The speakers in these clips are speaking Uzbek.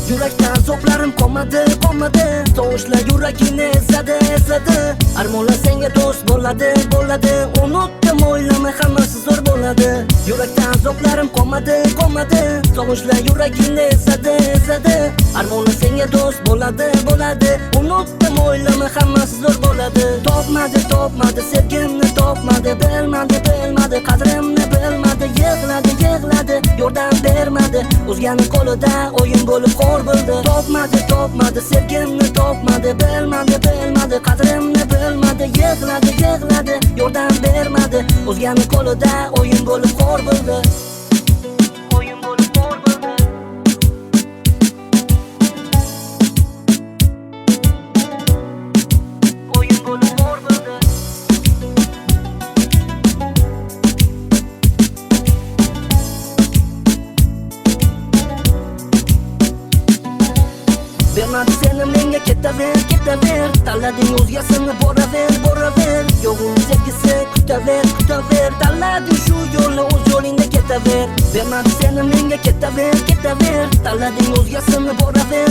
Yurakdan so'plarim qolmadi Tovushlar yuragini ezadi Armonlar senga do'st bo'ladi Unutdim o'ylamay hammasi zo'r bo'ladi Yurakdan so'plarim qolmadi Tovushlar yuragini ezadi Armonlar senga do'st bo'ladi Unutdim o'ylamay hammasi zo'r bo'ladi Topmadi sevgimni topmadi Bilmadi qadrimni bilmadi Yig'ladi yordam bermadi O'zgani qo'lida o'yin bo'lib xor bo'ldi Topmadi sevgimni topmadi Bilmadi qadrimni bilmadi Yig'ladi yordam bermadi O'zgani qo'lida o'yin bo'lib xor bo'ldi Bermadi seni menga ketaver Tanlading o'zgasini boraver Yo'g'ing sevgisi kutaver Tanlading shu yo'lni o'z yo'lingda ketaver Bermadi seni menga ketaver Tanlading o'zgasini boraver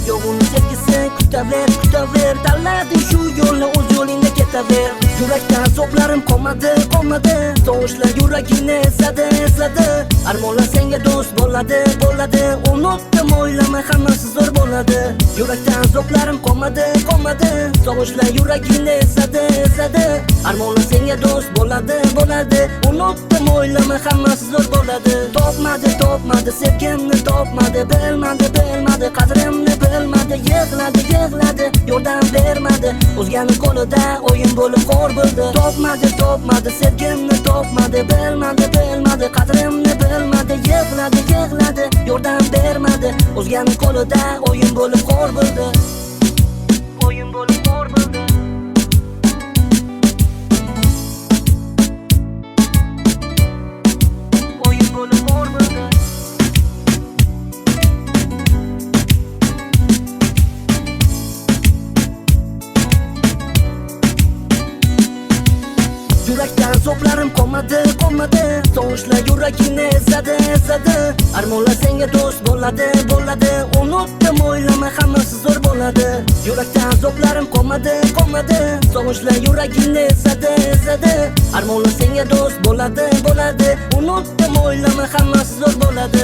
Yo'g'ing sevgisi kutaver Tanlading shu yo'lni o'z yo'lingda ketaver Yurakdan so'plarim qolmadi Tovushlar yuragini ezadi Armonlar senga do'st bo'ladi Unutdim o'ylamay hammasi zo'r bo'ladi Yurakdan so'plarim qolmadi Tovushlar yuragini ezadi Armonlar senga do'st bo'ladi Unutdim o'ylamay hammasi zo'r bo'ladi Topmadi sevgimni topmadi Bilmadi qadrimni bilmadi Yig'ladi yordam bermadi O'zgani qo'lida o'yin bo'lib xor bo'ldi Topmadi sevgimni topmadi Bilmadi qadrimni bilmadi Yig'ladi yordam bermadi O'zgani qo'lida o'yin bo'lib xor bo'ldi Yurakdan so'plarim qolmadi Tovushlar yuragini ezadi Armonlar senga do'st bo'ladi Unutdim o'ylamay hammasi zo'r bo'ladi Yurakdan so'plarim qolmadi Tovushlar yuragini ezadi Armonlar senga do'st bo'ladi Unutdim o'ylamay hammasi zo'r bo'ladi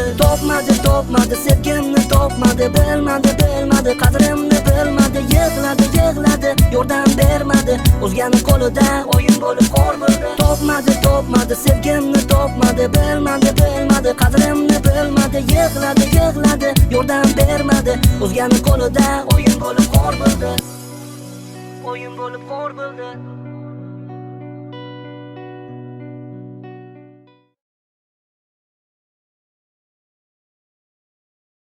Topmadi sevgimni topmadi Bilmadi qadrimni bilmadi Yig'ladi yordam bermadi O'zgani qo'lida o'yin bo'lib xor bo'ldi Topmadi sevgimni topmadi Bilmadi qadrimni bilmadi Yig'ladi yordam bermadi O'zgani qo'lida o'yin bo'lib xor bo'ldi